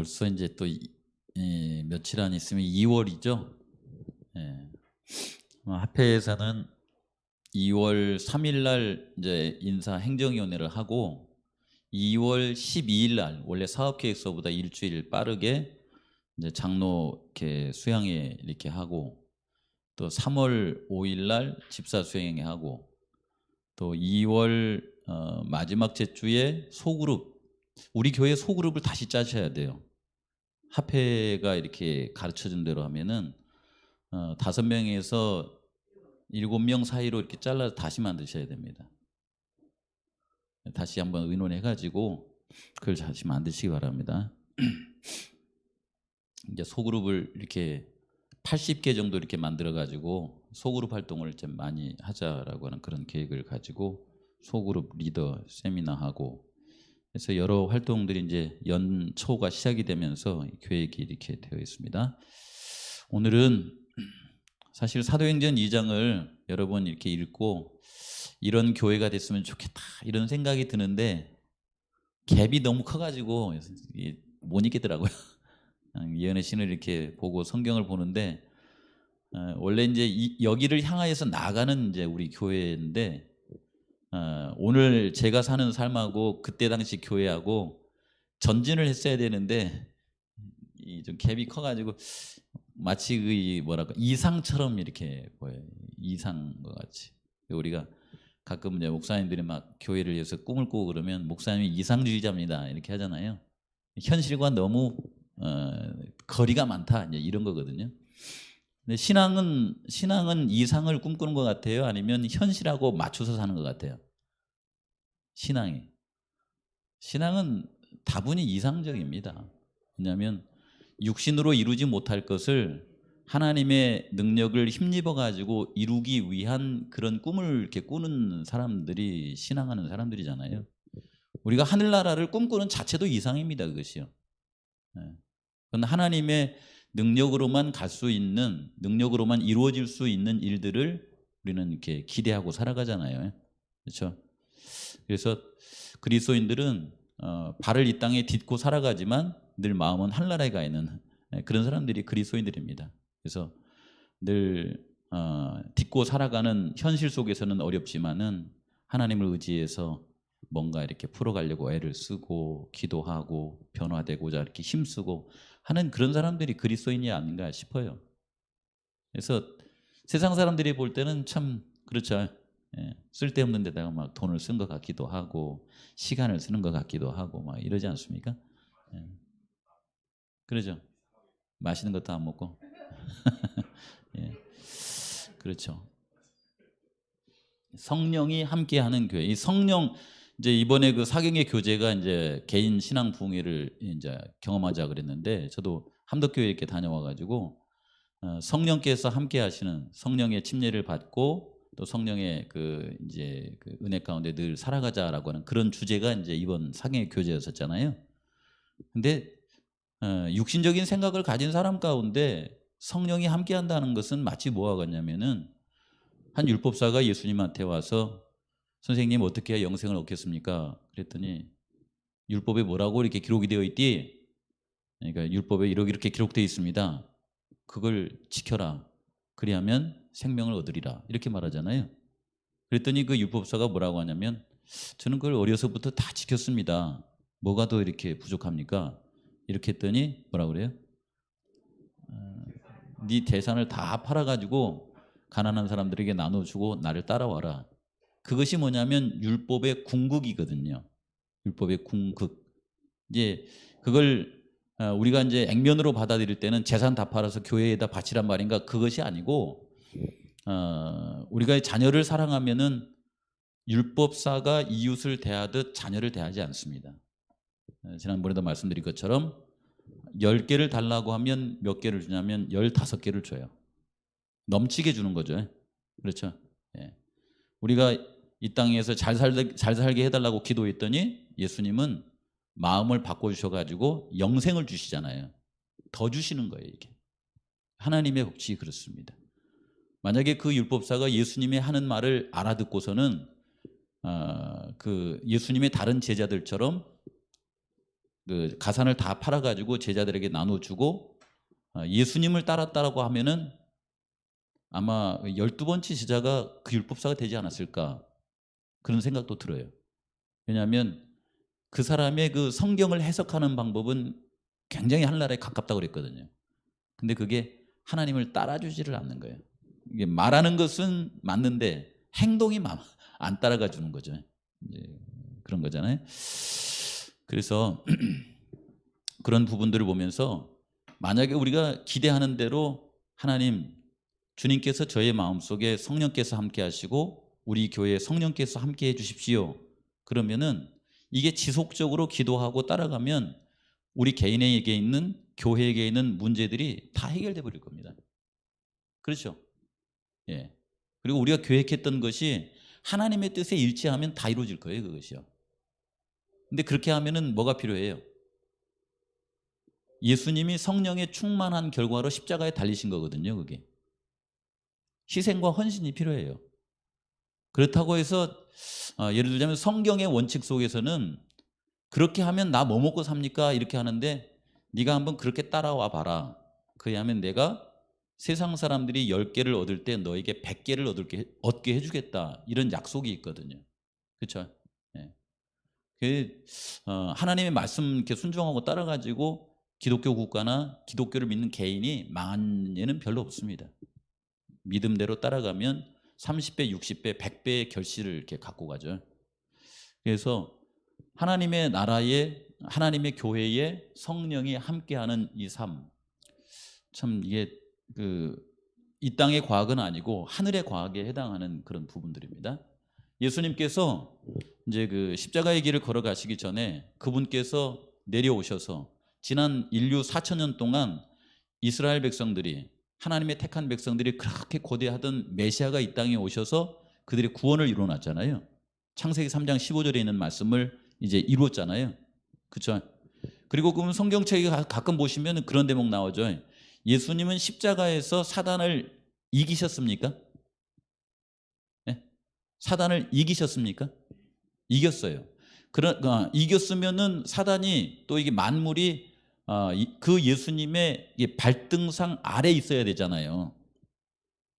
벌써 이제 또 며칠 안 있으면 2월이죠. 예. 합회에서는 2월 3일 날 이제 인사 행정위원회를 하고 2월 12일 날 원래 사업계획서보다 일주일 빠르게 이제 장로 이렇게 수양회 이렇게 하고 또 3월 5일 날 집사 수행회 하고 또 2월 마지막 주에 소그룹, 우리 교회 소그룹을 다시 짜셔야 돼요. 합회가 이렇게 가르쳐준 대로 하면은 5명에서 7명 사이로 이렇게 잘라서 다시 만드셔야 됩니다. 다시 한번 의논해가지고 그걸 다시 만드시기 바랍니다. 이제 소그룹을 이렇게 80개 정도 이렇게 만들어가지고 소그룹 활동을 좀 많이 하자라고 하는 그런 계획을 가지고 소그룹 리더 세미나하고 그래서 여러 활동들이 이제 연초가 시작이 되면서 계획이 이렇게 되어 있습니다. 오늘은 사실 사도행전 2장을 여러 번 이렇게 읽고 이런 교회가 됐으면 좋겠다 이런 생각이 드는데 갭이 너무 커가지고 못 읽겠더라고요. 예언의 신을 이렇게 보고 성경을 보는데 원래 이제 여기를 향하여서 나가는 이제 우리 교회인데 오늘 제가 사는 삶하고 그때 당시 교회하고 전진을 했어야 되는데 좀 갭이 커가지고 마치 그 뭐랄까 이상처럼 이렇게 보여요. 이상 것 같이. 우리가 가끔 이제 목사님들이 막 교회를 위해서 꿈을 꾸고 그러면 목사님이 이상주의자입니다 이렇게 하잖아요. 현실과 너무 거리가 많다 이제 이런 거거든요. 근데 신앙은 이상을 꿈꾸는 것 같아요? 아니면 현실하고 맞춰서 사는 것 같아요? 신앙은 다분히 이상적입니다. 왜냐하면 육신으로 이루지 못할 것을 하나님의 능력을 힘입어 가지고 이루기 위한 그런 꿈을 이렇게 꾸는 사람들이 신앙하는 사람들이잖아요. 우리가 하늘나라를 꿈꾸는 자체도 이상입니다. 그것이요. 그건 하나님의 능력으로만 갈 수 있는, 능력으로만 이루어질 수 있는 일들을 우리는 이렇게 기대하고 살아가잖아요. 그렇죠? 그래서 그리스도인들은 발을 이 땅에 딛고 살아가지만 늘 마음은 하늘나라에 가 있는 그런 사람들이 그리스도인들입니다. 그래서 늘 딛고 살아가는 현실 속에서는 어렵지만은 하나님을 의지해서 뭔가 이렇게 풀어가려고 애를 쓰고 기도하고 변화되고자 이렇게 힘쓰고 하는 그런 사람들이 그리스도인이 아닌가 싶어요. 그래서 세상 사람들이 볼 때는 참 그렇죠. 쓸데없는 데다가 막 돈을 쓴 것 같기도 하고 시간을 쓰는 것 같기도 하고 막 이러지 않습니까? 예. 그러죠. 맛있는 것도 안 먹고. 예. 그렇죠. 성령이 함께하는 교회. 이 성령 이제 이번에 그 사경의 교제가 이제 개인 신앙 부흥회를 이제 경험하자 그랬는데 저도 함덕교회 이렇게 다녀와 가지고 성령께서 함께하시는 성령의 침례를 받고 또 성령의 그 이제 그 은혜 가운데 늘 살아가자라고 하는 그런 주제가 이제 이번 사경의 교제였었잖아요. 근데 육신적인 생각을 가진 사람 가운데 성령이 함께한다는 것은 마치 뭐와 같냐면은 한 율법사가 예수님한테 와서 선생님 어떻게 해야 영생을 얻겠습니까? 그랬더니 율법에 뭐라고 이렇게 기록이 되어 있디? 그러니까 율법에 이렇게 기록되어 있습니다. 그걸 지켜라. 그리하면 생명을 얻으리라. 이렇게 말하잖아요. 그랬더니 그 율법사가 뭐라고 하냐면 저는 그걸 어려서부터 다 지켰습니다. 뭐가 더 이렇게 부족합니까? 이렇게 했더니 뭐라고 그래요? 네 재산을 다 팔아가지고 가난한 사람들에게 나눠주고 나를 따라와라. 그것이 뭐냐면 율법의 궁극이거든요. 율법의 궁극. 이제 그걸 우리가 이제 액면으로 받아들일 때는 재산 다 팔아서 교회에다 바치란 말인가 그것이 아니고 우리가 자녀를 사랑하면은 율법사가 이웃을 대하듯 자녀를 대하지 않습니다. 지난번에도 말씀드린 것처럼 10개를 달라고 하면 몇 개를 주냐면 15개를 줘요. 넘치게 주는 거죠. 그렇죠? 예. 우리가 이 땅에서 잘 살게 해달라고 기도했더니 예수님은 마음을 바꿔주셔가지고 영생을 주시잖아요. 더 주시는 거예요. 이게 하나님의 법칙이 그렇습니다. 만약에 그 율법사가 예수님의 하는 말을 알아듣고서는 그 예수님의 다른 제자들처럼 그 가산을 다 팔아가지고 제자들에게 나눠주고 예수님을 따랐다라고 하면은 아마 12번째 제자가 그 율법사가 되지 않았을까 그런 생각도 들어요. 왜냐하면 그 사람의 그 성경을 해석하는 방법은 굉장히 하늘나라에 가깝다고 그랬거든요. 근데 그게 하나님을 따라주지를 않는 거예요. 이게 말하는 것은 맞는데 행동이 안 따라가 주는 거죠. 이제 그런 거잖아요. 그래서 그런 부분들을 보면서 만약에 우리가 기대하는 대로 하나님 주님께서 저의 마음속에 성령께서 함께 하시고 우리 교회에 성령께서 함께 해 주십시오. 그러면은 이게 지속적으로 기도하고 따라가면 우리 개인에게 있는 교회에게 있는 문제들이 다 해결돼 버릴 겁니다. 그렇죠? 예. 그리고 우리가 계획했던 것이 하나님의 뜻에 일치하면 다 이루어질 거예요, 그것이요. 근데 그렇게 하면은 뭐가 필요해요? 예수님이 성령에 충만한 결과로 십자가에 달리신 거거든요, 그게. 희생과 헌신이 필요해요. 그렇다고 해서 예를 들자면 성경의 원칙 속에서는 그렇게 하면 나 뭐 먹고 삽니까? 이렇게 하는데 네가 한번 그렇게 따라와 봐라. 그래 하면 내가 세상 사람들이 10개를 얻을 때 너에게 100개를 얻게 해주겠다. 이런 약속이 있거든요. 그렇죠? 예. 하나님의 말씀 이렇게 순종하고 따라가지고 기독교 국가나 기독교를 믿는 개인이 망한 예는 별로 없습니다. 믿음대로 따라가면 30배, 60배, 100배의 결실을 이렇게 갖고 가죠. 그래서 하나님의 나라에 하나님의 교회에 성령이 함께하는 이 삶, 참 이게 이 땅의 과학은 아니고 하늘의 과학에 해당하는 그런 부분들입니다. 예수님께서 이제 그 십자가의 길을 걸어가시기 전에 그분께서 내려오셔서 지난 인류 4,000년 동안 이스라엘 백성들이 하나님의 택한 백성들이 그렇게 고대하던 메시아가 이 땅에 오셔서 그들의 구원을 이루어놨잖아요. 창세기 3장 15절에 있는 말씀을 이제 이루었잖아요. 그렇죠? 그리고 그러면 성경책에 가끔 보시면 그런 대목 나오죠. 예수님은 십자가에서 사단을 이기셨습니까? 네? 사단을 이기셨습니까? 이겼어요. 이겼으면은 사단이 또 이게 만물이 그 예수님의 발등상 아래 있어야 되잖아요.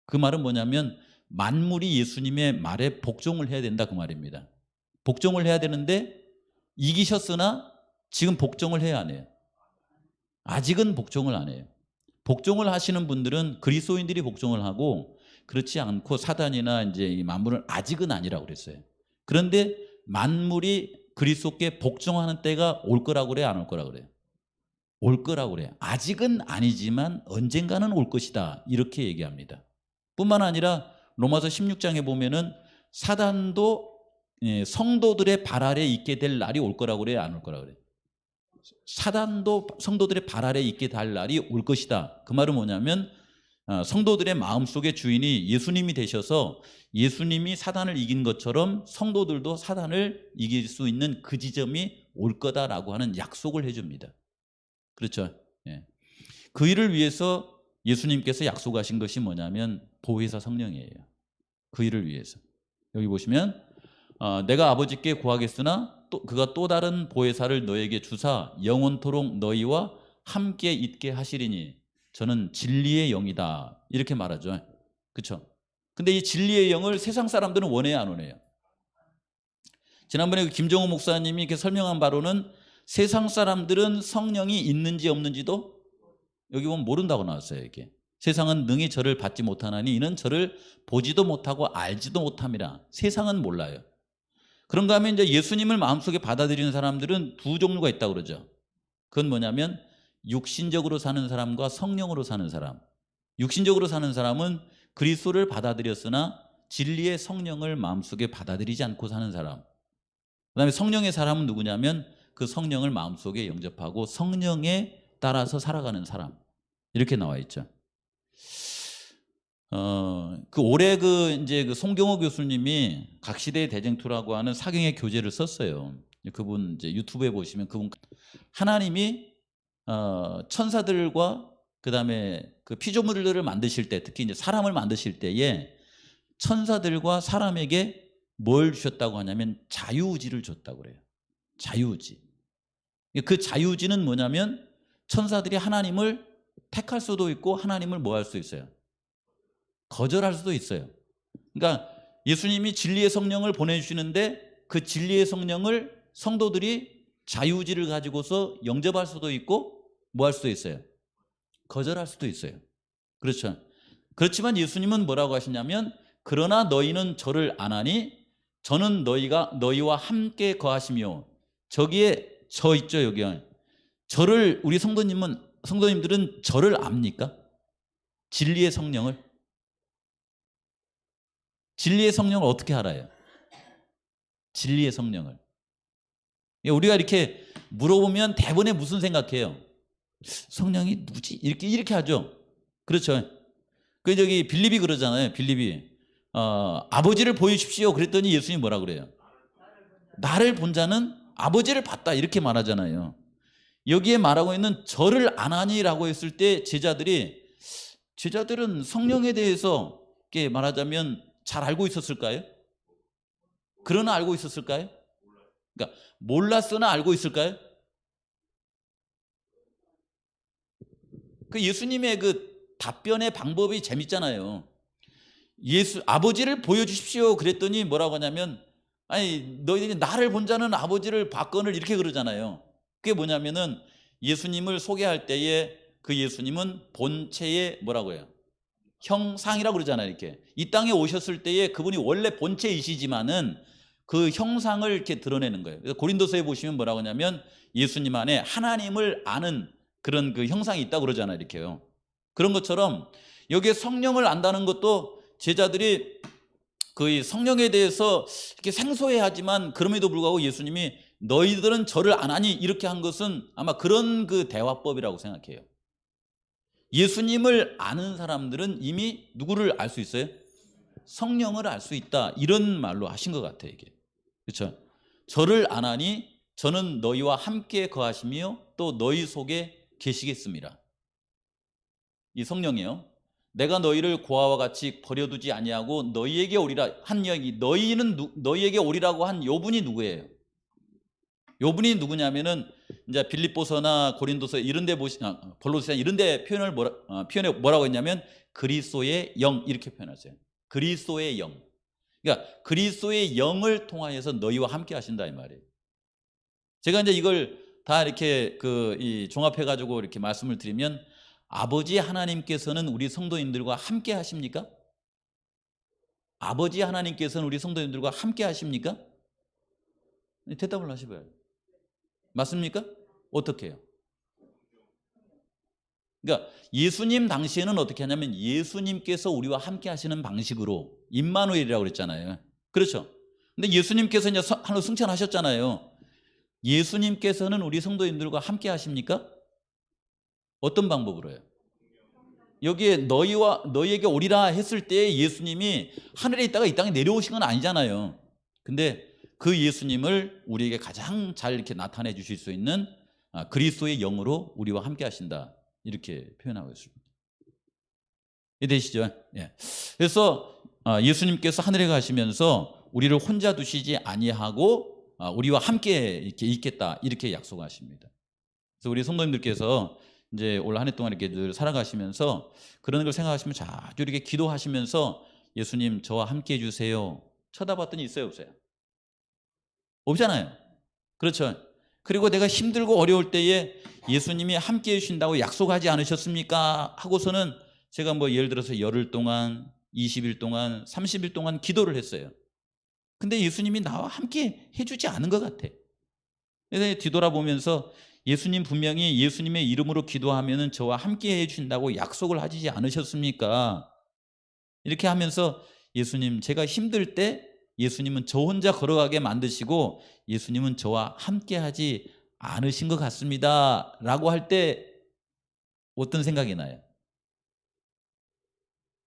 그 말은 뭐냐면 만물이 예수님의 말에 복종을 해야 된다 그 말입니다. 복종을 해야 되는데 이기셨으나 지금 복종을 해야 안 해요. 아직은 복종을 안 해요. 복종을 하시는 분들은 그리스도인들이 복종을 하고 그렇지 않고 사단이나 이제 이 만물은 아직은 아니라고 그랬어요. 그런데 만물이 그리스도께 복종하는 때가 올 거라고 그래요, 안 올 거라고 그래요? 올 거라고 그래요. 아직은 아니지만 언젠가는 올 것이다. 이렇게 얘기합니다. 뿐만 아니라 로마서 16장에 보면은 사단도 성도들의 발 아래 있게 될 날이 올 거라고 그래요, 안 올 거라고 그래요? 사단도 성도들의 발 아래 있게 될 날이 올 것이다. 그 말은 뭐냐면 성도들의 마음속의 주인이 예수님이 되셔서 예수님이 사단을 이긴 것처럼 성도들도 사단을 이길 수 있는 그 지점이 올 거다라고 하는 약속을 해줍니다. 그렇죠? 예. 그 일을 위해서 예수님께서 약속하신 것이 뭐냐면 보혜사 성령이에요. 그 일을 위해서. 여기 보시면 내가 아버지께 구하겠으나 그가 또 다른 보혜사를 너에게 주사 영원토록 너희와 함께 있게 하시리니 저는 진리의 영이다. 이렇게 말하죠. 그렇죠? 근데 이 진리의 영을 세상 사람들은 원해요, 안 원해요? 지난번에 김정호 목사님이 이렇게 설명한 바로는 세상 사람들은 성령이 있는지 없는지도 여기 보면 모른다고 나왔어요. 이게 세상은 능히 저를 받지 못하나니 이는 저를 보지도 못하고 알지도 못함이라. 세상은 몰라요. 그런가 하면 이제 예수님을 마음속에 받아들이는 사람들은 두 종류가 있다고 그러죠. 그건 뭐냐면 육신적으로 사는 사람과 성령으로 사는 사람. 육신적으로 사는 사람은 그리스도를 받아들였으나 진리의 성령을 마음속에 받아들이지 않고 사는 사람. 그다음에 성령의 사람은 누구냐면 그 성령을 마음속에 영접하고 성령에 따라서 살아가는 사람. 이렇게 나와 있죠. 올해 이제 송경호 교수님이 각시대의 대쟁투라고 하는 사경의 교재를 썼어요. 그분 이제 유튜브에 보시면 그분 하나님이 천사들과 그다음에 그 피조물들을 만드실 때 특히 이제 사람을 만드실 때에 천사들과 사람에게 뭘 주셨다고 하냐면 자유의지를 줬다고 그래요. 자유의지. 그 자유지는 뭐냐면 천사들이 하나님을 택할 수도 있고 하나님을 뭐 할 수 있어요? 거절할 수도 있어요. 그러니까 예수님이 진리의 성령을 보내주시는데 그 진리의 성령을 성도들이 자유지를 가지고서 영접할 수도 있고 뭐 할 수도 있어요? 거절할 수도 있어요. 그렇죠. 그렇지만 예수님은 뭐라고 하시냐면 그러나 너희는 저를 안 하니 저는 너희와 함께 거하시며, 저기에 저 있죠, 여기. 저를, 우리 성도님들은 저를 압니까? 진리의 성령을? 진리의 성령을 어떻게 알아요? 진리의 성령을. 우리가 이렇게 물어보면 대부분에 무슨 생각해요? 성령이 누구지? 이렇게 하죠. 그렇죠. 그 저기 빌립이 그러잖아요. 빌립이 아버지를 보여주십시오. 그랬더니 예수님이 뭐라 그래요? 나를 본 자는 아버지를 봤다, 이렇게 말하잖아요. 여기에 말하고 있는 저를 안 하니라고 했을 때 제자들은 성령에 대해서 이렇게 말하자면 잘 알고 있었을까요? 그러나 알고 있었을까요? 그러니까 몰랐으나 알고 있을까요? 그 예수님의 그 답변의 방법이 재밌잖아요. 아버지를 보여주십시오 그랬더니 뭐라고 하냐면, 아니 너희들이 나를 본 자는 아버지를 봤거늘, 이렇게 그러잖아요. 그게 뭐냐면은 예수님을 소개할 때에 그 예수님은 본체의 뭐라고 해요? 형상이라고 그러잖아요. 이렇게 이 땅에 오셨을 때에 그분이 원래 본체이시지만은 그 형상을 이렇게 드러내는 거예요. 그래서 고린도서에 보시면 뭐라고 하냐면 예수님 안에 하나님을 아는 그런 그 형상이 있다고 그러잖아요. 이렇게요. 그런 것처럼 여기에 성령을 안다는 것도 제자들이 그 성령에 대해서 이렇게 생소해하지만 그럼에도 불구하고 예수님이 너희들은 저를 안 하니 이렇게 한 것은 아마 그런 그 대화법이라고 생각해요. 예수님을 아는 사람들은 이미 누구를 알 수 있어요? 성령을 알 수 있다, 이런 말로 하신 것 같아요. 이게 그렇죠. 저를 안 하니 저는 너희와 함께 거하시며 또 너희 속에 계시겠습니다. 이 성령이요, 내가 너희를 고아와 같이 버려두지 아니하고 너희에게 오리라 한 여기, 너희에게 오리라고 한 요분이 누구예요? 요분이 누구냐면은 이제 빌립보서나 고린도서 이런데 볼로시아 이런데 표현에 뭐라고 했냐면 그리스도의 영, 이렇게 표현하세요. 그리스도의 영. 그러니까 그리스도의 영을 통하여서 너희와 함께 하신다, 이 말이에요. 제가 이제 이걸 다 이렇게 이 종합해 가지고 이렇게 말씀을 드리면, 아버지 하나님께서는 우리 성도님들과 함께 하십니까? 아버지 하나님께서는 우리 성도님들과 함께 하십니까? 대답을 하셔봐요. 맞습니까? 어떻게 해요? 그러니까 예수님 당시에는 어떻게 하냐면 예수님께서 우리와 함께 하시는 방식으로, 임마누엘이라고 그랬잖아요. 그렇죠? 근데 예수님께서 이제 하늘 승천하셨잖아요. 예수님께서는 우리 성도님들과 함께 하십니까? 어떤 방법으로 해요? 여기에 너희에게 오리라 했을 때 예수님이 하늘에 있다가 이 땅에 내려오신 건 아니잖아요. 근데 그 예수님을 우리에게 가장 잘 이렇게 나타내 주실 수 있는 그리스도의 영으로 우리와 함께 하신다, 이렇게 표현하고 있습니다. 이해되시죠? 예. 그래서 예수님께서 하늘에 가시면서 우리를 혼자 두시지 아니하고 우리와 함께 이렇게 있겠다, 이렇게 약속하십니다. 그래서 우리 성도님들께서 이제 올 한 해 동안 이렇게 늘 살아가시면서 그런 걸 생각하시면 자주 이렇게 기도하시면서 예수님 저와 함께 해주세요, 쳐다봤더니 있어요, 없어요? 없잖아요. 그렇죠. 그리고 내가 힘들고 어려울 때에 예수님이 함께 해주신다고 약속하지 않으셨습니까? 하고서는 제가 뭐 예를 들어서 열흘 동안, 20일 동안, 30일 동안 기도를 했어요. 근데 예수님이 나와 함께 해주지 않은 것 같아. 그래서 뒤돌아보면서 예수님 분명히 예수님의 이름으로 기도하면 저와 함께 해주신다고 약속을 하지 않으셨습니까? 이렇게 하면서 예수님, 제가 힘들 때 예수님은 저 혼자 걸어가게 만드시고 예수님은 저와 함께 하지 않으신 것 같습니다 라고 할 때 어떤 생각이 나요?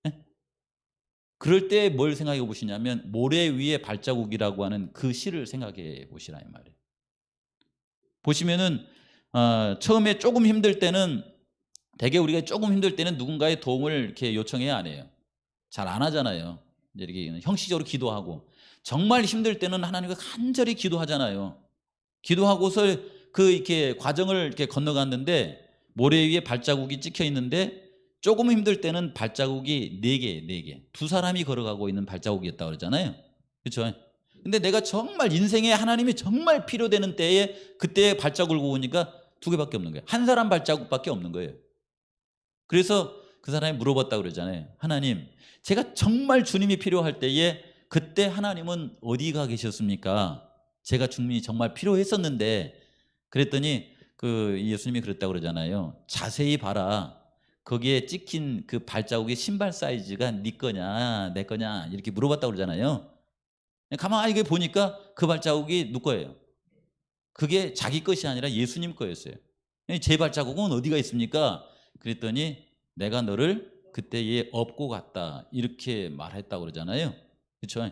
네? 그럴 때 뭘 생각해 보시냐면 모래 위에 발자국이라고 하는 그 시를 생각해 보시라, 이 말이에요. 보시면은 처음에 조금 힘들 때는, 대개 우리가 조금 힘들 때는 누군가의 도움을 이렇게 요청해야 안 해요. 잘 안 하잖아요. 이렇게 형식적으로 기도하고, 정말 힘들 때는 하나님과 간절히 기도하잖아요. 기도하고서 그 이렇게 과정을 이렇게 건너갔는데 모래 위에 발자국이 찍혀 있는데 조금 힘들 때는 발자국이 4개, 두 사람이 걸어가고 있는 발자국이었다고 그러잖아요. 그렇죠? 근데 내가 정말 인생에 하나님이 정말 필요되는 때에 그때 발자국을 보니까 2개밖에 없는 거예요. 한 사람 발자국밖에 없는 거예요. 그래서 그 사람이 물어봤다고 그러잖아요. 하나님, 제가 정말 주님이 필요할 때에 그때 하나님은 어디가 계셨습니까? 제가 주님이 정말 필요했었는데, 그랬더니 그 예수님이 그랬다고 그러잖아요. 자세히 봐라. 거기에 찍힌 그 발자국의 신발 사이즈가 네 거냐 내 거냐 이렇게 물어봤다고 그러잖아요. 가만히 보니까 그 발자국이 누구 거예요? 그게 자기 것이 아니라 예수님 거였어요. 제 발자국은 어디가 있습니까? 그랬더니 내가 너를 그때에 업고 갔다 이렇게 말했다고 그러잖아요. 그렇죠?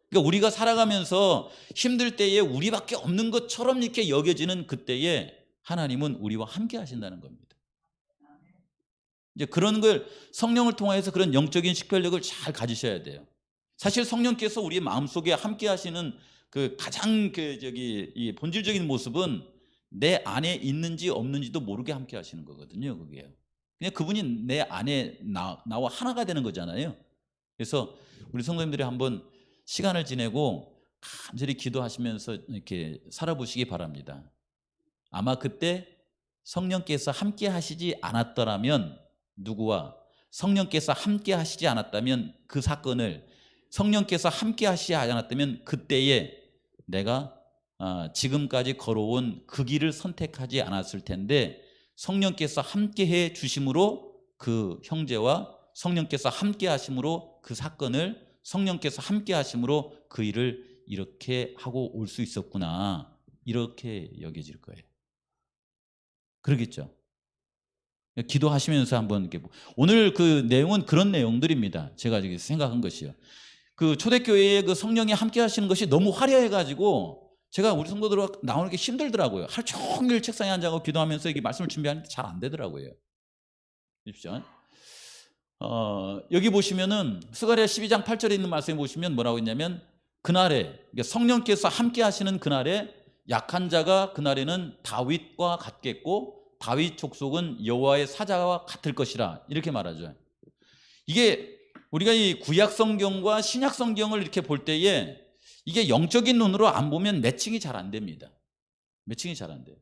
그러니까 우리가 살아가면서 힘들 때에 우리밖에 없는 것처럼 이렇게 여겨지는 그때에 하나님은 우리와 함께 하신다는 겁니다. 이제 그런 걸 성령을 통해서 그런 영적인 식별력을 잘 가지셔야 돼요. 사실 성령께서 우리 마음속에 함께 하시는 그 가장 이 본질적인 모습은 내 안에 있는지 없는지도 모르게 함께 하시는 거거든요. 그게요. 그냥 그분이 내 안에 나와 하나가 되는 거잖아요. 그래서 우리 성도님들이 한번 시간을 지내고 간절히 기도하시면서 이렇게 살아보시기 바랍니다. 아마 그때 성령께서 함께 하시지 않았더라면 누구와 성령께서 함께 하시지 않았다면 그 사건을 성령께서 함께 하시지 않았다면 그때에 내가 지금까지 걸어온 그 길을 선택하지 않았을 텐데 성령께서 함께 해 주심으로 그 형제와 성령께서 함께 하심으로 그 사건을 성령께서 함께 하심으로 그 일을 이렇게 하고 올 수 있었구나 이렇게 여겨질 거예요. 그러겠죠. 기도하시면서 한번 이렇게 오늘 그 내용은 그런 내용들입니다. 제가 생각한 것이요. 그 초대교회에 그 성령이 함께 하시는 것이 너무 화려해 가지고 제가 우리 성도들 나오는 게 힘들더라고요. 하루 종일 책상에 앉아서 기도하면서 이게 말씀을 준비하는데 잘 안 되더라고요. 보십시오. 여기 보시면은 스가랴 12장 8절에 있는 말씀에 보시면 뭐라고 했냐면 그날에 그러니까 성령께서 함께 하시는 그날에 약한 자가 그날에는 다윗과 같겠고 다윗 족속은 여호와의 사자와 같을 것이라 이렇게 말하죠. 이게 우리가 이 구약 성경과 신약 성경을 이렇게 볼 때에 이게 영적인 눈으로 안 보면 매칭이 잘 안 됩니다. 매칭이 잘 안 돼요.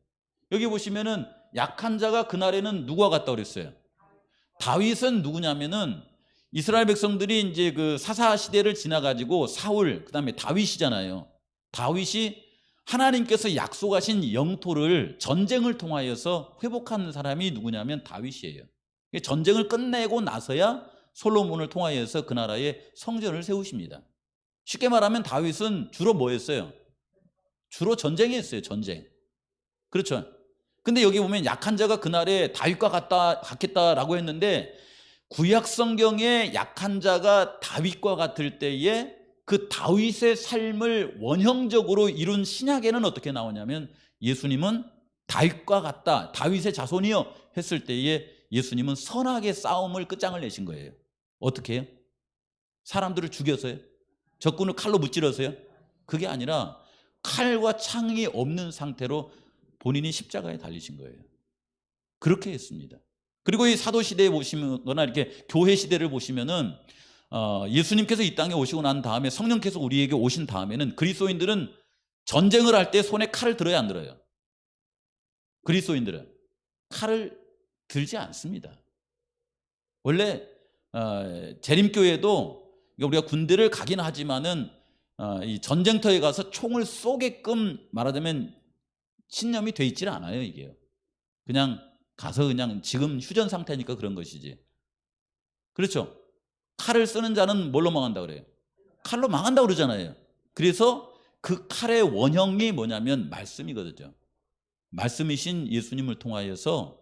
여기 보시면은 약한 자가 그날에는 누구와 같다고 그랬어요? 다윗은 누구냐면은 이스라엘 백성들이 이제 그 사사 시대를 지나가지고 사울 그다음에 다윗이잖아요. 다윗이 하나님께서 약속하신 영토를 전쟁을 통하여서 회복하는 사람이 누구냐면 다윗이에요. 전쟁을 끝내고 나서야 솔로몬을 통하여서 그 나라에 성전을 세우십니다. 쉽게 말하면 다윗은 주로 뭐였어요? 주로 전쟁이었어요. 전쟁. 그렇죠. 근데 여기 보면 약한 자가 그날에 다윗과 같겠다라고 했는데 구약 성경에 약한 자가 다윗과 같을 때에 그 다윗의 삶을 원형적으로 이룬 신약에는 어떻게 나오냐면 예수님은 다윗과 같다. 다윗의 자손이요 했을 때에 예수님은 선하게 싸움을 끝장을 내신 거예요. 어떻게 해요? 사람들을 죽여서요? 적군을 칼로 무찔러서요? 그게 아니라 칼과 창이 없는 상태로 본인이 십자가에 달리신 거예요. 그렇게 했습니다. 그리고 이 사도 시대에 보시거나 이렇게 교회 시대를 보시면은 예수님께서 이 땅에 오시고 난 다음에 성령께서 우리에게 오신 다음에는 그리스도인들은 전쟁을 할 때 손에 칼을 들어야 안 들어요? 그리스도인들은 칼을 들지 않습니다. 원래 재림교회도 우리가 군대를 가긴 하지만은 이 전쟁터에 가서 총을 쏘게끔 말하자면 신념이 돼 있지는 않아요. 이게요. 그냥 가서 그냥 지금 휴전 상태니까 그런 것이지. 그렇죠. 칼을 쓰는 자는 뭘로 망한다 그래요? 칼로 망한다 그러잖아요. 그래서 그 칼의 원형이 뭐냐면 말씀이거든요. 말씀이신 예수님을 통하여서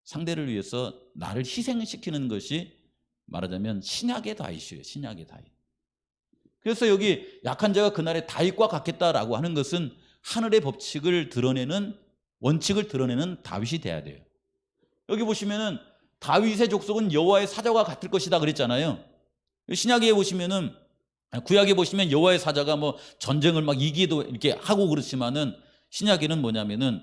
상대를 위해서 나를 희생시키는 것이 말하자면 신약의 다윗이에요. 신약의 다윗. 그래서 여기 약한 자가 그날에 다윗과 같겠다라고 하는 것은 하늘의 법칙을 드러내는 원칙을 드러내는 다윗이 돼야 돼요. 여기 보시면은 다윗의 족속은 여호와의 사자와 같을 것이다 그랬잖아요. 신약에 보시면은 구약에 보시면 여호와의 사자가 뭐 전쟁을 막 이기도 이렇게 하고 그렇지만은 신약에는 뭐냐면은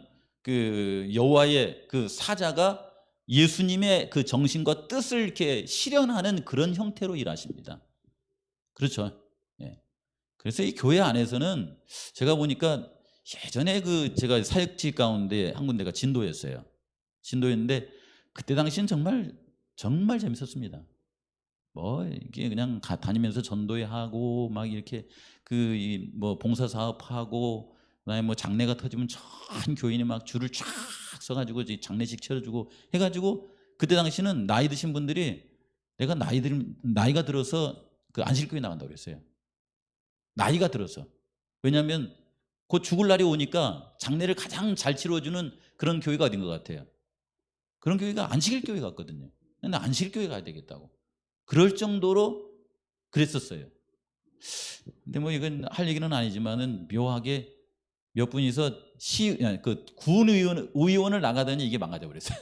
그 여호와의 그 사자가 예수님의 그 정신과 뜻을 이렇게 실현하는 그런 형태로 일하십니다. 그렇죠? 예. 그래서 이 교회 안에서는 제가 보니까 예전에 그 제가 사역지 가운데 한 군데가 진도였어요. 진도였는데 그때 당시는 정말 재밌었습니다. 뭐 이게 그냥 다니면서 전도회 하고 막 이렇게 그 뭐 봉사 사업하고 그다음에 뭐 장례가 터지면 전 교인이 막 줄을 쫙 서가지고 장례식 치러주고 해가지고 그때 당시는 나이 드신 분들이 내가 나이가 들어서 그 안식교회 나간다고 그랬어요. 나이가 들어서. 왜냐하면 곧 죽을 날이 오니까 장례를 가장 잘 치러주는 그런 교회가 어딘 것 같아요. 그런 교회가 안식일 교회 같거든요. 근데 안식일 교회 가야 되겠다고. 그럴 정도로 그랬었어요. 근데 뭐 이건 할 얘기는 아니지만은 묘하게 몇 분이서 그 군의원을 나가더니 이게 망가져 버렸어요.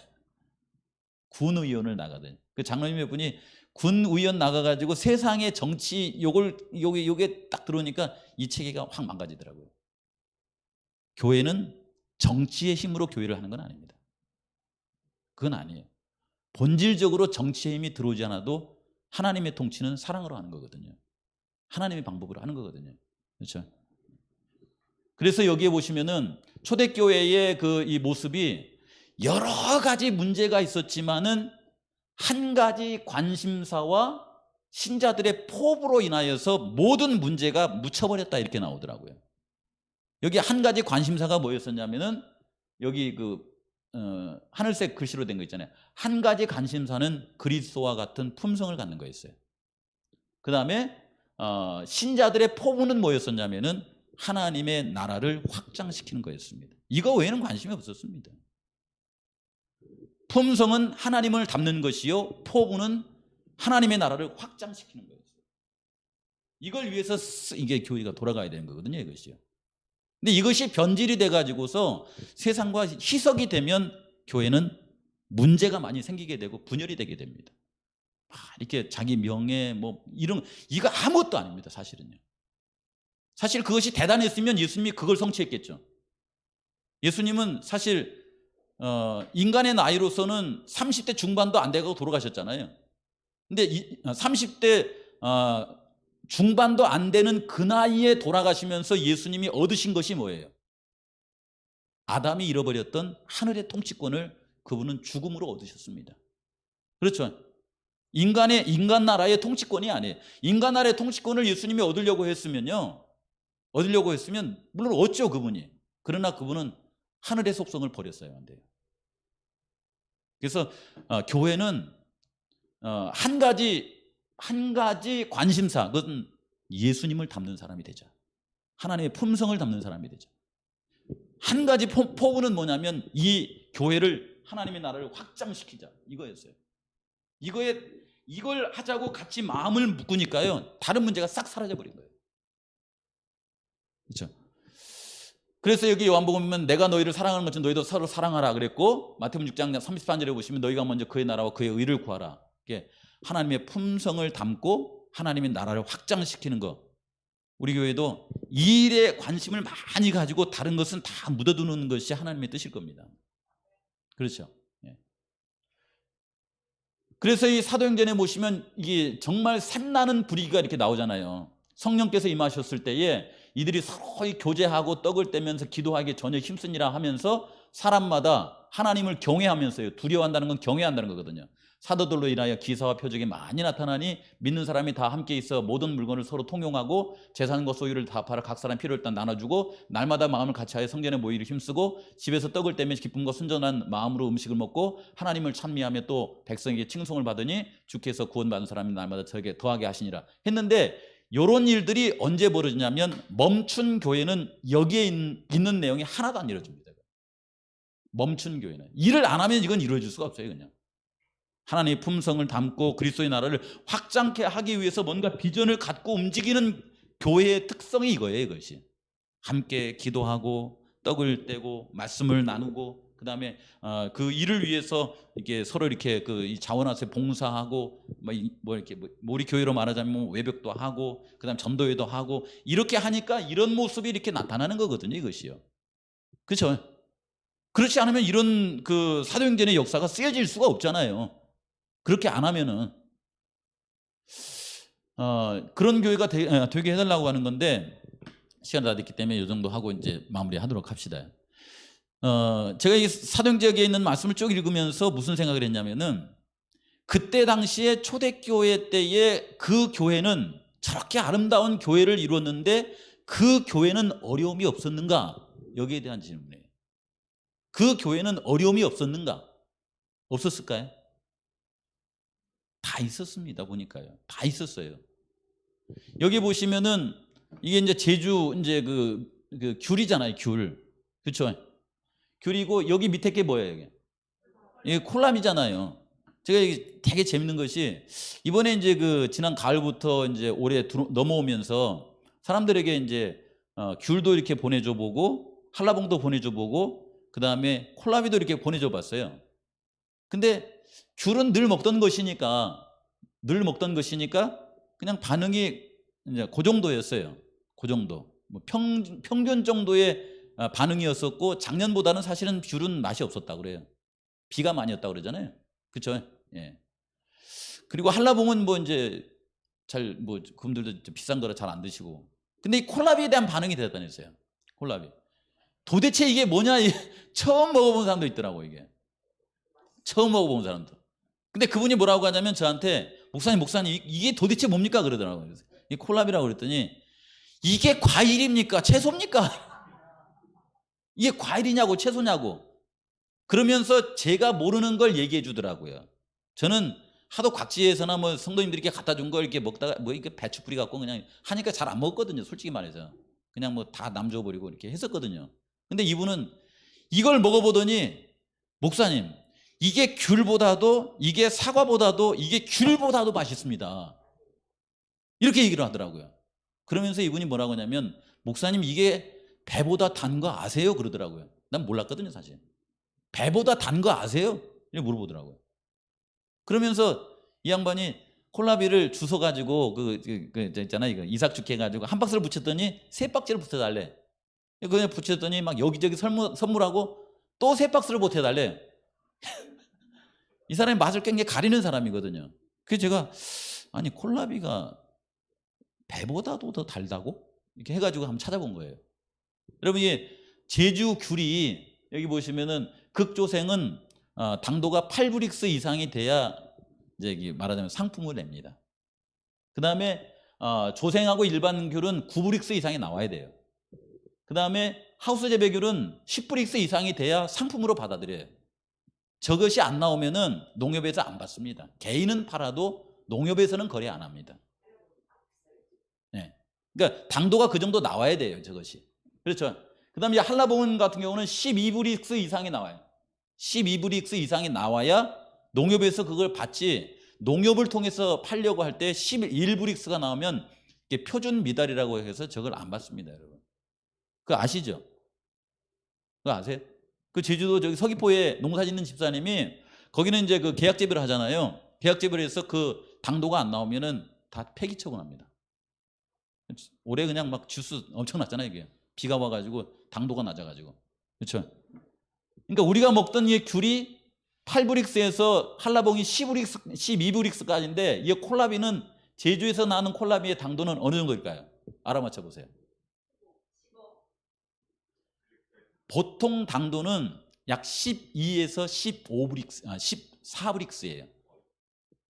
군의원을 나가더니 그 장로님 몇 분이 군의원 나가가지고 세상의 정치 요게 딱 들어오니까 이 체계가 확 망가지더라고요. 교회는 정치의 힘으로 교회를 하는 건 아닙니다. 그건 아니에요. 본질적으로 정치의 힘이 들어오지 않아도 하나님의 통치는 사랑으로 하는 거거든요. 하나님의 방법으로 하는 거거든요. 그렇죠? 그래서 여기에 보시면은 초대교회의 그 이 모습이 여러 가지 문제가 있었지만은 한 가지 관심사와 신자들의 포부로 인하여서 모든 문제가 묻혀버렸다 이렇게 나오더라고요. 여기 한 가지 관심사가 뭐였었냐면은 여기 하늘색 글씨로 된 거 있잖아요. 한 가지 관심사는 그리스도와 같은 품성을 갖는 거였어요. 그 다음에 신자들의 포부는 뭐였었냐면은 하나님의 나라를 확장시키는 거였습니다. 이거 외에는 관심이 없었습니다. 품성은 하나님을 닮는 것이요, 포부는 하나님의 나라를 확장시키는 거였어요. 이걸 위해서 이게 교회가 돌아가야 되는 거거든요, 이것이요. 근데 이것이 변질이 돼가지고서 세상과 희석이 되면 교회는 문제가 많이 생기게 되고 분열이 되게 됩니다. 이렇게 자기 명예 이거 아무것도 아닙니다, 사실은요. 사실 그것이 대단했으면 예수님이 그걸 성취했겠죠. 예수님은 사실 인간의 나이로서는 30대 중반도 안 돼가고 돌아가셨잖아요. 근데 30대 중반도 안 되는 그 나이에 돌아가시면서 예수님이 얻으신 것이 뭐예요? 아담이 잃어버렸던 하늘의 통치권을 그분은 죽음으로 얻으셨습니다. 그렇죠? 인간 나라의 통치권이 아니에요. 인간 나라의 통치권을 예수님이 얻으려고 했으면 물론 얻죠, 그분이. 그러나 그분은 하늘의 속성을 버렸어야 한대요. 그래서 교회는 한 가지 관심사, 그것은 예수님을 담는 사람이 되자. 하나님의 품성을 담는 사람이 되자. 한 가지 포부는 뭐냐면 이 교회를 하나님의 나라를 확장시키자, 이거였어요. 이걸 하자고 같이 마음을 묶으니까요, 다른 문제가 싹 사라져 버린 거예요. 그렇죠? 그래서 여기 요한복음 보면 내가 너희를 사랑하는 것처럼 너희도 서로 사랑하라 그랬고, 마태복음 6장 33절에 보시면 너희가 먼저 그의 나라와 그의 의를 구하라. 이게 하나님의 품성을 담고 하나님의 나라를 확장시키는 것. 우리 교회도 이 일에 관심을 많이 가지고 다른 것은 다 묻어두는 것이 하나님의 뜻일 겁니다. 그렇죠? 예. 그래서 이 사도행전에 보시면 이게 정말 샘나는 분위기가 이렇게 나오잖아요. 성령께서 임하셨을 때에 이들이 서로 교제하고 떡을 떼면서 기도하기에 전혀 힘쓰니라 하면서 사람마다 하나님을 경외하면서요. 두려워한다는 건 경외한다는 거거든요. 사도들로 인하여 기사와 표적이 많이 나타나니 믿는 사람이 다 함께 있어 모든 물건을 서로 통용하고 재산과 소유를 다 팔아 각 사람 필요를 다 나눠주고 날마다 마음을 같이하여 성전에 모이기를 힘쓰고 집에서 떡을 떼며 기쁨과 순전한 마음으로 음식을 먹고 하나님을 찬미하며 또 백성에게 칭송을 받으니 주께서 구원받은 사람이 날마다 저에게 더하게 하시니라 했는데, 이런 일들이 언제 벌어지냐면 멈춘 교회는 여기에 있는 내용이 하나도 안 이루어집니다. 멈춘 교회는 일을 안 하면 이건 이루어질 수가 없어요. 그냥 하나님의 품성을 담고 그리스도의 나라를 확장케 하기 위해서 뭔가 비전을 갖고 움직이는 교회의 특성이 이거예요. 이것이 함께 기도하고 떡을 떼고 말씀을 나누고, 그 다음에 그 일을 위해서 이렇게 서로 이렇게 이 자원하세 봉사하고 우리 교회로 말하자면 외벽도 하고 그다음 전도회도 하고 이렇게 하니까 이런 모습이 이렇게 나타나는 거거든요. 이것이요. 그렇죠? 그렇지 않으면 이런 그 사도행전의 역사가 쓰여질 수가 없잖아요. 그렇게 안 하면은 그런 교회가 되게 해달라고 하는 건데 시간 다 됐기 때문에 이 정도 하고 이제 마무리하도록 합시다. 제가 이 사도행전에 있는 말씀을 쭉 읽으면서 무슨 생각을 했냐면은 그때 당시에 초대교회 때에 그 교회는 저렇게 아름다운 교회를 이루었는데 그 교회는 어려움이 없었는가? 여기에 대한 질문이에요. 그 교회는 어려움이 없었는가? 없었을까요? 다 있었습니다. 보니까요. 다 있었어요. 여기 보시면은 이게 이제 제주 이제 그 귤이잖아요. 귤. 그렇죠? 귤이고 여기 밑에 게 뭐예요? 이게 콜라비잖아요. 제가 이게 되게 재밌는 것이 이번에 이제 그 지난 가을부터 이제 올해 넘어오면서 사람들에게 이제 귤도 이렇게 보내줘 보고 한라봉도 보내줘 보고 그 다음에 콜라비도 이렇게 보내줘 봤어요. 근데 귤은 늘 먹던 것이니까 그냥 반응이 이제 그 정도였어요. 그 정도. 뭐 평균 정도의 반응이었었고 작년보다는 사실은 귤은 맛이 없었다고 그래요. 비가 많이 왔다고 그러잖아요. 그렇죠? 예. 그리고 한라봉은 뭐 이제 잘 뭐 그분들도 비싼 거라 잘 안 드시고. 근데 이 콜라비에 대한 반응이 대단했어요. 콜라비. 도대체 이게 뭐냐? 처음 먹어본 사람도 있더라고 이게. 처음 먹어본 사람도. 근데 그분이 뭐라고 하냐면 저한테 목사님 이게 도대체 뭡니까? 그러더라고요. 이 콜라비라고 그랬더니 이게 과일입니까? 채소입니까? 이게 과일이냐고 채소냐고. 그러면서 제가 모르는 걸 얘기해 주더라고요. 저는 하도 곽지에서나 뭐 성도님들이 이렇게 갖다 준 걸 이렇게 먹다가 뭐 이게 배추 뿌리 갖고 그냥 하니까 잘 안 먹었거든요. 솔직히 말해서. 그냥 뭐 다 남 줘버리고 이렇게 했었거든요. 근데 이분은 이걸 먹어보더니 목사님 이게 귤보다도 이게 사과보다도 이게 귤보다도 맛있습니다. 이렇게 얘기를 하더라고요. 그러면서 이분이 뭐라고 하냐면 목사님 이게 배보다 단 거 아세요? 그러더라고요. 난 몰랐거든요 사실. 배보다 단 거 아세요? 이렇게 물어보더라고요. 그러면서 이 양반이 콜라비를 주워가지고 있잖아 이거 이삭죽 해가지고 한 박스를 붙였더니 세 박스를 붙여달래. 그냥 붙였더니 막 여기저기 선물하고 또 세 박스를 붙여달래. 이 사람이 맛을 굉장히 가리는 사람이거든요. 그래서 제가 아니 콜라비가 배보다도 더 달다고? 이렇게 해가지고 한번 찾아본 거예요. 여러분 이게 제주 귤이 여기 보시면은 극조생은 당도가 8브릭스 이상이 돼야 이제 말하자면 상품을 냅니다. 그 다음에 조생하고 일반 귤은 9브릭스 이상이 나와야 돼요. 그 다음에 하우스 재배 귤은 10브릭스 이상이 돼야 상품으로 받아들여요. 저것이 안 나오면은 농협에서 안 받습니다. 개인은 팔아도 농협에서는 거래 안 합니다. 네. 그러니까 당도가 그 정도 나와야 돼요. 저것이. 그렇죠. 그 다음에 한라봉은 같은 경우는 12브릭스 이상이 나와요. 12브릭스 이상이 나와야 농협에서 그걸 받지 농협을 통해서 팔려고 할 때 11브릭스가 나오면 이게 표준 미달이라고 해서 저걸 안 받습니다. 여러분. 그거 아시죠? 그거 아세요? 그 제주도 저기 서귀포에 농사 짓는 집사님이 거기는 이제 그 계약 재배를 하잖아요. 계약 재배를 해서 그 당도가 안 나오면은 다 폐기 처분합니다. 올해 그냥 막 주스 엄청 났잖아요. 이게 비가 와가지고 당도가 낮아가지고. 그렇죠? 그러니까 우리가 먹던 이 귤이 8브릭스에서 한라봉이 12브릭스까지인데 이 콜라비는 제주에서 나는 콜라비의 당도는 어느 정도일까요? 알아맞혀 보세요. 보통 당도는 약 12에서 15브릭스, 14브릭스예요.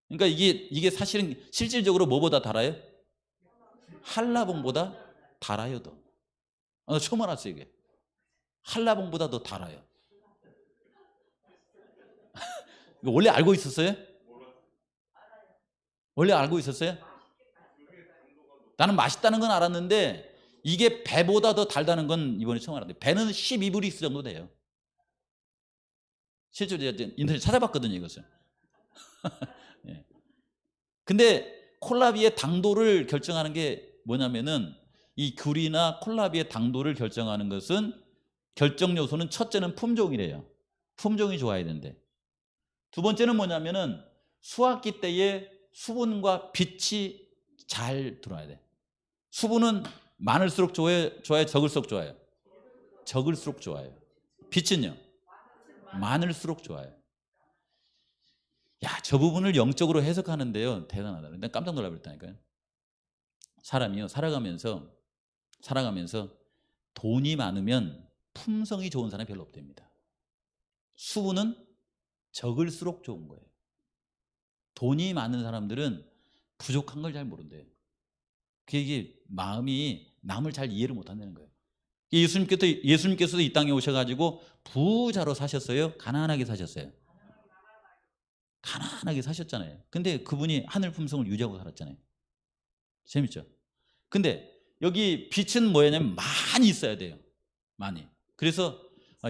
그러니까 이게 사실은 실질적으로 뭐보다 달아요? 한라봉보다 달아요 더. 처음 알았어요 이게. 한라봉보다 더 달아요. 원래 알고 있었어요? 원래 알고 있었어요? 나는 맛있다는 건 알았는데 이게 배보다 더 달다는 건 이번에 처음 알았는데 배는 12브릭스 정도 돼요. 실제로 인터넷 찾아봤거든요 이것을. 예. 근데 콜라비의 당도를 결정하는 게 뭐냐면은 이 귤이나 콜라비의 당도를 결정하는 것은 결정 요소는 첫째는 품종이래요. 품종이 좋아야 된대. 두 번째는 뭐냐면은 수확기 때에 수분과 빛이 잘 들어와야 돼. 수분은 많을수록 좋아요, 적을수록 좋아요? 적을수록 좋아요. 빛은요? 많을수록 좋아요. 야, 저 부분을 영적으로 해석하는데요, 대단하다. 근데 깜짝 놀라버렸다니까요. 사람이요, 살아가면서 돈이 많으면 품성이 좋은 사람이 별로 없답니다. 수분은 적을수록 좋은 거예요. 돈이 많은 사람들은 부족한 걸 잘 모른대요. 그게 마음이 남을 잘 이해를 못한다는 거예요. 예수님께서도 이 땅에 오셔가지고 부자로 사셨어요? 가난하게 사셨어요? 가난하게 사셨잖아요. 근데 그분이 하늘 품성을 유지하고 살았잖아요. 재밌죠? 근데 여기 빛은 뭐냐면 많이 있어야 돼요. 많이. 그래서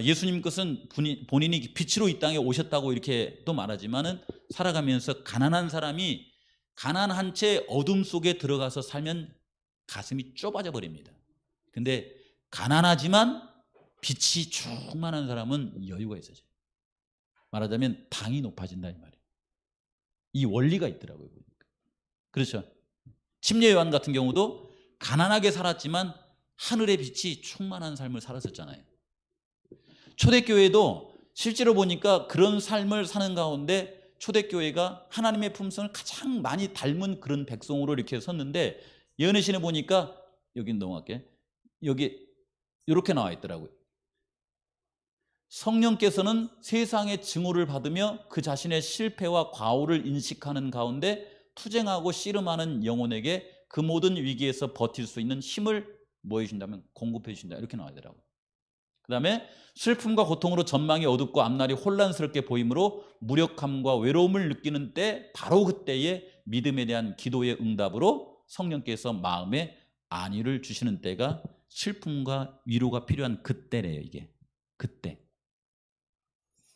예수님 것은 본인이 빛으로 이 땅에 오셨다고 이렇게 또 말하지만은 살아가면서 가난한 사람이 가난한 채 어둠 속에 들어가서 살면 가슴이 좁아져 버립니다. 근데 가난하지만 빛이 충만한 사람은 여유가 있어져요. 말하자면 당이 높아진다 이 말이에요. 이 원리가 있더라고요. 그렇죠. 침례 요한 같은 경우도 가난하게 살았지만 하늘의 빛이 충만한 삶을 살았었잖아요. 초대교회도 실제로 보니까 그런 삶을 사는 가운데 초대교회가 하나님의 품성을 가장 많이 닮은 그런 백성으로 이렇게 섰는데, 예언의 신에 보니까 여기 넘어갈게. 여기 이렇게 나와 있더라고요. 성령께서는 세상의 증오를 받으며 그 자신의 실패와 과오를 인식하는 가운데 투쟁하고 씨름하는 영혼에게 그 모든 위기에서 버틸 수 있는 힘을 뭐 해준다면 공급해 주신다, 이렇게 나와있더라고요. 그 다음에 슬픔과 고통으로 전망이 어둡고 앞날이 혼란스럽게 보이므로 무력함과 외로움을 느끼는 때, 바로 그때에 믿음에 대한 기도의 응답으로 성령께서 마음에 안위를 주시는 때가 슬픔과 위로가 필요한 그때래요. 이게 그때.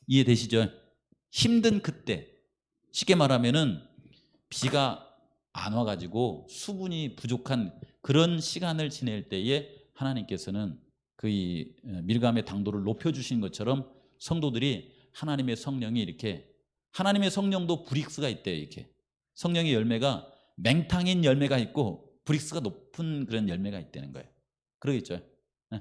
이해되시죠? 힘든 그때. 쉽게 말하면은 비가 안 와가지고 수분이 부족한 그런 시간을 지낼 때에 하나님께서는 그 밀감의 당도를 높여주신 것처럼 성도들이 하나님의 성령이 이렇게, 하나님의 성령도 브릭스가 있대요. 이렇게 성령의 열매가 맹탕인 열매가 있고 브릭스가 높은 그런 열매가 있다는 거예요. 그러겠죠? 네.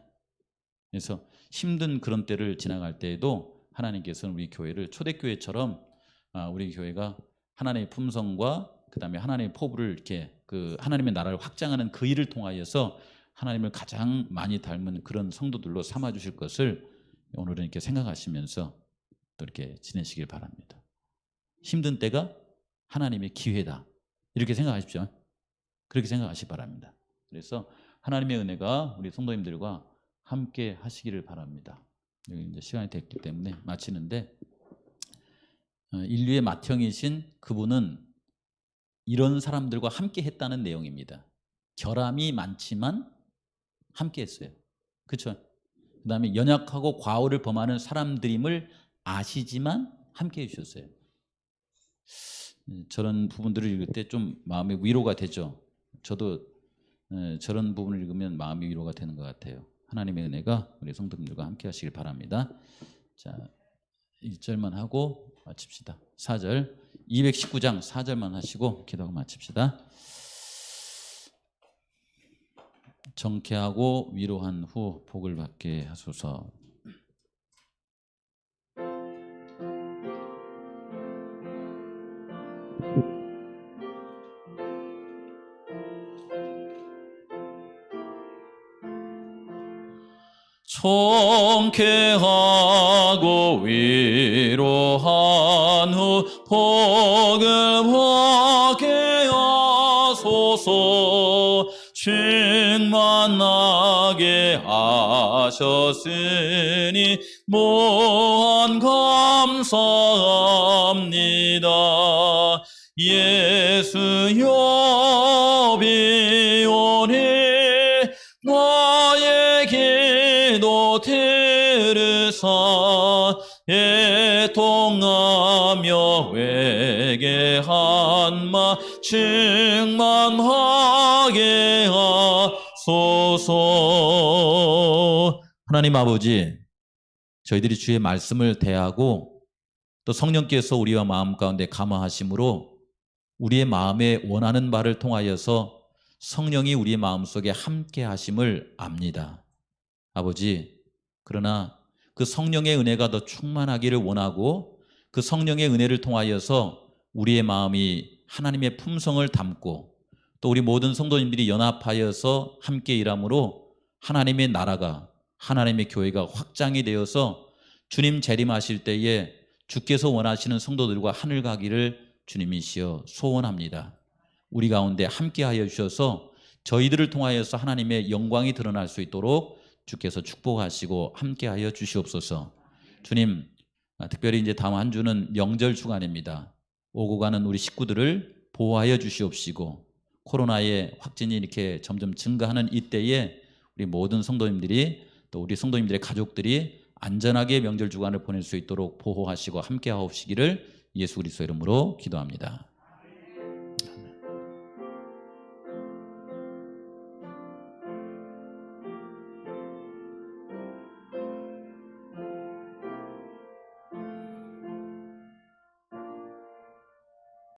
그래서 힘든 그런 때를 지나갈 때에도 하나님께서는 우리 교회를 초대교회처럼 우리 교회가 하나님의 품성과 그 다음에 하나님의 포부를 이렇게 그 하나님의 나라를 확장하는 그 일을 통하여서 하나님을 가장 많이 닮은 그런 성도들로 삼아 주실 것을 오늘은 이렇게 생각하시면서 또 이렇게 지내시길 바랍니다. 힘든 때가 하나님의 기회다, 이렇게 생각하십시오. 그렇게 생각하시기 바랍니다. 그래서 하나님의 은혜가 우리 성도님들과 함께 하시기를 바랍니다. 여기 이제 시간이 됐기 때문에 마치는데, 인류의 맏형이신 그분은 이런 사람들과 함께 했다는 내용입니다. 결함이 많지만 함께 했어요. 그렇죠? 그 다음에 연약하고 과오를 범하는 사람들임을 아시지만 함께 해주셨어요. 저런 부분들을 읽을 때 좀 마음의 위로가 되죠. 저도 저런 부분을 읽으면 마음의 위로가 되는 것 같아요. 하나님의 은혜가 우리 성도님들과 함께 하시길 바랍니다. 자, 1절만 하고 마칩시다. 4절, 219장 4절만 하시고 기도하고 마칩시다. 정케하고 위로한 후 복을 받게 하소서. 정케하고 위로한 후 복을 받게 하소서. 충만하게 하셨으니 무한 감사합니다. 예수여 비오니 나의 기도 들으사 애통하며 회개한 마 충만하게 하소서. 하나님 아버지, 저희들이 주의 말씀을 대하고 또 성령께서 우리와 마음 가운데 감화하심으로 우리의 마음에 원하는 바를 통하여서 성령이 우리의 마음속에 함께 하심을 압니다. 아버지, 그러나 그 성령의 은혜가 더 충만하기를 원하고 그 성령의 은혜를 통하여서 우리의 마음이 하나님의 품성을 담고 또 우리 모든 성도님들이 연합하여서 함께 일함으로 하나님의 나라가 하나님의 교회가 확장이 되어서 주님 재림하실 때에 주께서 원하시는 성도들과 하늘 가기를 주님이시여 소원합니다. 우리 가운데 함께하여 주셔서 저희들을 통하여서 하나님의 영광이 드러날 수 있도록 주께서 축복하시고 함께하여 주시옵소서. 주님, 특별히 이제 다음 한 주는 명절 주간입니다. 오고 가는 우리 식구들을 보호하여 주시옵시고 코로나의 확진이 이렇게 점점 증가하는 이때에 우리 모든 성도님들이 또 우리 성도님들의 가족들이 안전하게 명절 주간을 보낼 수 있도록 보호하시고 함께하옵시기를 예수 그리스도 이름으로 기도합니다.